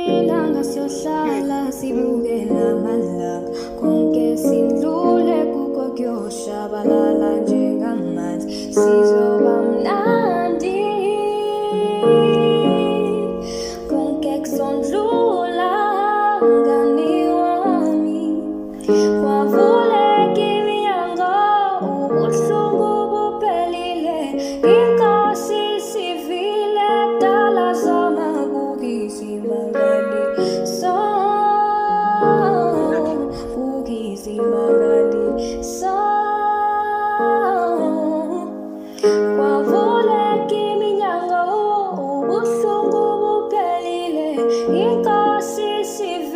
ilanga siyohlala sibukela amalanga konke sidlule kuko kuyoshabalala njengamanzi sizoba mnandi konke kusondlula mngani wami kwavuleka iminyango ubuhlungu buphelile inkosi sivile dala zamabukisi magali so bukisi magali so kwavuleka iminyango ubuhlungu buphelile inkosi sivile